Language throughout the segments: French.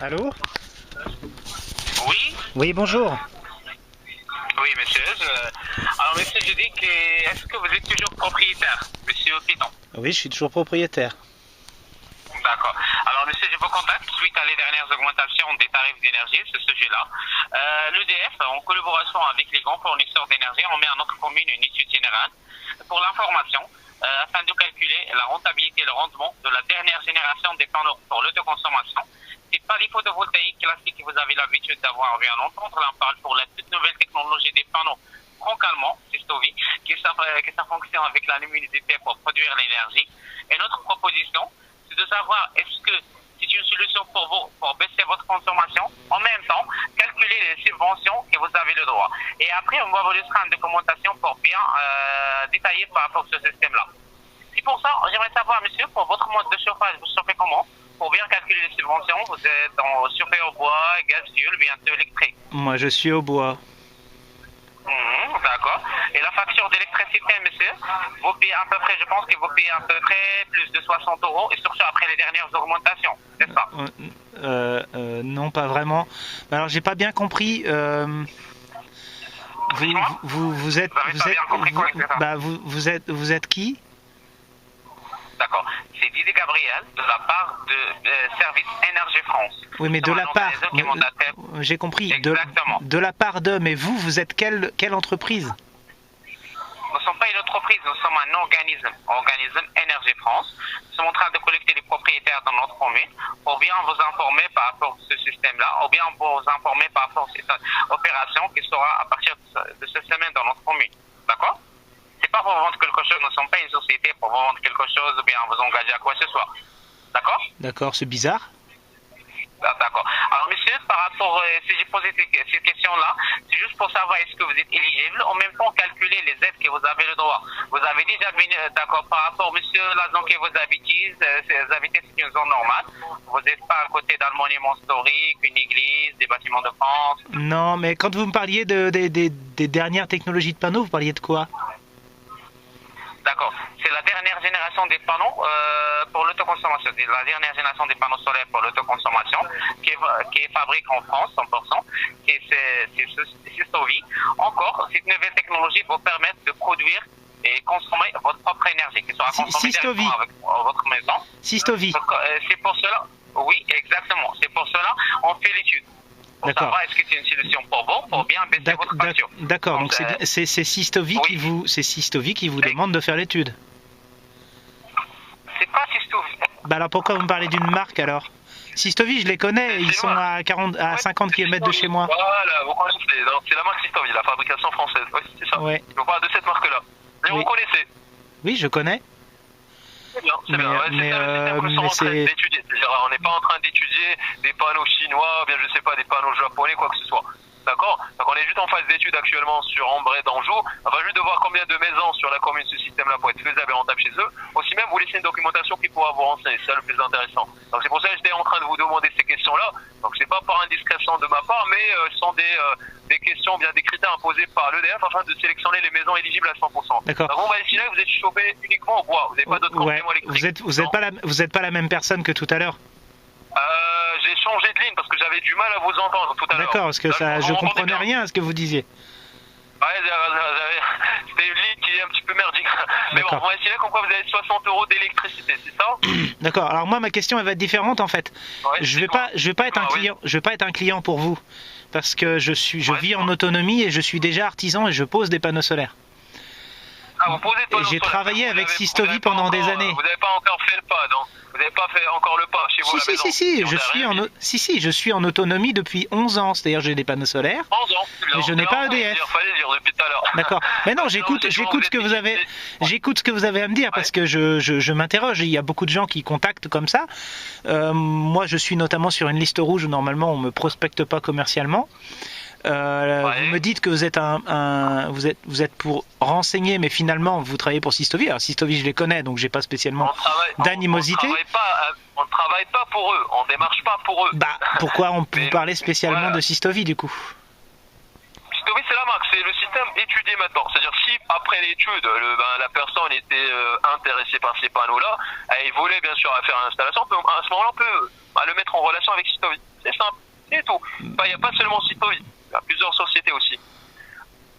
Allô? Oui, Oui, bonjour. oui, monsieur. Alors, monsieur, je dis que est-ce que vous êtes toujours propriétaire, monsieur Piton? Oui, je suis toujours propriétaire. D'accord. Alors, monsieur, je vous contacte suite à les dernières augmentations des tarifs d'énergie, ce sujet-là. L'EDF, en collaboration avec les grands fournisseurs d'énergie, on met à notre commune une étude générale pour l'information afin de calculer la rentabilité et le rendement de la dernière génération des panneaux pour l'autoconsommation. C'est pas des photovoltaïques classiques que vous avez l'habitude d'avoir vu à l'entendre. Là, on parle pour la toute nouvelle technologie des panneaux tronc-allemand, c'est Stovi, que ça fonctionne avec la luminosité pour produire l'énergie. Et notre proposition, c'est de savoir est-ce que c'est une solution pour vous pour baisser votre consommation, en même temps calculer les subventions que vous avez le droit. Et après, on va vous laisser une documentation pour bien détailler par rapport à ce système-là. C'est pour ça, j'aimerais savoir, monsieur, pour votre mode de chauffage, vous chauffez comment? Pour bien calculer les subventions, vous êtes chauffé au bois, gaz, fuel, bientôt électrique. Moi, je suis au bois. D'accord. Et la facture d'électricité, monsieur, vous payez à peu près, je pense que vous payez à peu près plus de 60 euros, et surtout après les dernières augmentations, c'est ça? Non, pas vraiment. Alors, j'ai pas bien compris. Vous êtes, Vous avez pas bien compris quoi, c'est ça? vous êtes qui? D'accord. C'est Didier Gabriel de la part de Service Énergie France. Oui, mais de la part. Mandataire. J'ai compris. Exactement. De la part de. Mais vous êtes quelle entreprise? Nous ne sommes pas une entreprise, nous sommes un organisme Énergie France. Nous sommes en train de collecter les propriétaires dans notre commune pour bien vous informer par rapport à ce système-là, ou bien vous informer par rapport à cette opération qui sera à partir de cette semaine dans notre commune. D'accord? C'est pas pour vendre quelque chose, nous ne sommes pas une société pour vendre quelque chose ou bien vous engager à quoi que ce soit. D'accord? D'accord, c'est bizarre. Ah, d'accord. Alors, monsieur, par rapport, si j'ai posé ces questions-là, c'est juste pour savoir est-ce que vous êtes éligible, en même temps calculer les aides que vous avez le droit. Vous avez déjà vu, d'accord, par rapport, monsieur, la zone que vous habitez, c'est une zone normale. Vous n'êtes pas à côté d'un monument historique, une église, des bâtiments de France. Non, mais quand vous me parliez des dernières technologies de panneaux, vous parliez de quoi? D'accord. C'est la dernière génération des panneaux pour l'autoconsommation. C'est la dernière génération des panneaux solaires pour l'autoconsommation qui est fabriquée en France, 100%. C'est Stovi. Encore, cette nouvelle technologie vous permet de produire et consommer votre propre énergie, qui sera consommée directement avec votre maison. Sistovi. C'est pour cela, oui, exactement. C'est pour cela on fait l'étude. Pour savoir est-ce que c'est une solution pour vous, pour bien baisser votre facture. D'accord, donc c'est Sistovi qui vous demande de faire l'étude. C'est pas Sistovi. Bah alors pourquoi vous me parlez d'une marque alors? Sistovi, je les connais, ils sont à 50 km de chez moi. Voilà, vous connaissez, c'est la marque Sistovi, la fabrication française. Oui, c'est ça. Ouais. Je vous parle de cette marque-là. Mais vous connaissez? Oui, je connais. C'est bien, c'est bien. On n'est pas en train d'étudier des panneaux chinois, bien je sais pas, des panneaux japonais, quoi que ce soit. D'accord? Donc on est juste en phase d'étude actuellement sur Ambray d'Anjou. On va juste de voir combien de maisons sur la commune ce système-là pour être faisable et rentable chez eux. Aussi même vous laisser une documentation qui pourra vous renseigner, c'est ça le plus intéressant. Donc c'est pour ça que j'étais en train de vous demander ces questions-là. Donc c'est pas par indiscrétion de ma part, mais ce sont des questions, bien des critères imposés par l'EDF afin de sélectionner les maisons éligibles à 100%. D'accord. Donc on va estimer que vous êtes chauffé uniquement au bois. Vous n'avez pas d'autres compléments électriques. Vous êtes pas la même personne que tout à l'heure. J'ai changé de ligne parce que j'avais du mal à vous entendre tout à l'heure. D'accord, parce que je comprenais rien à ce que vous disiez. Ouais, c'était une ligne qui est un petit peu merdique. Mais bon, on va estimer comme quoi vous avez 60 euros d'électricité, c'est ça? D'accord, alors moi ma question elle va être différente en fait. Ouais, je vais pas être un client pour vous. Parce que je vis en autonomie et je suis déjà artisan et je pose des panneaux solaires. Ah, vous posez des panneaux solaires. Et j'ai travaillé avec Sistovi pendant des années. Vous n'avez pas encore fait le pas, donc vous n'avez pas fait encore le pas chez vous à la maison. Je suis en autonomie depuis 11 ans, c'est-à-dire j'ai des panneaux solaires. 11 ans. Mais je n'ai pas EDF. Fallait dire depuis tout à l'heure. D'accord. Mais non, j'écoute ce que vous avez à me dire parce que je m'interroge. Il y a beaucoup de gens qui contactent comme ça. Moi, je suis notamment sur une liste rouge où normalement on me prospecte pas commercialement. Vous me dites que vous êtes pour renseigner, mais finalement vous travaillez pour Sistovi. Alors Sistovi, je les connais, donc j'ai pas spécialement d'animosité. On ne travaille pas pour eux, on démarche pas pour eux. Bah pourquoi on peut parler spécialement de Sistovi du coup? Sistovi, c'est la marque, c'est le système étudié maintenant. C'est-à-dire si après l'étude, la personne était intéressée par ces panneaux-là, elle voulait bien sûr faire l'installation, à ce moment-là on peut le mettre en relation avec Sistovi. C'est simple, c'est tout. Enfin, il n'y a pas seulement Citoy, il y a plusieurs sociétés aussi.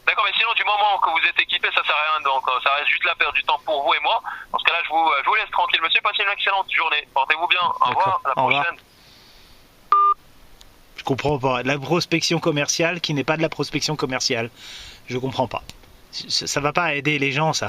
D'accord, mais sinon, du moment que vous êtes équipé, ça sert à rien, donc ça reste juste la perte du temps pour vous et moi. Dans ce cas-là, je vous laisse tranquille, monsieur. Passez une excellente journée. Portez-vous bien. Au revoir. À la prochaine. Je comprends pas. La prospection commerciale qui n'est pas de la prospection commerciale. Je comprends pas. Ça va pas aider les gens, ça.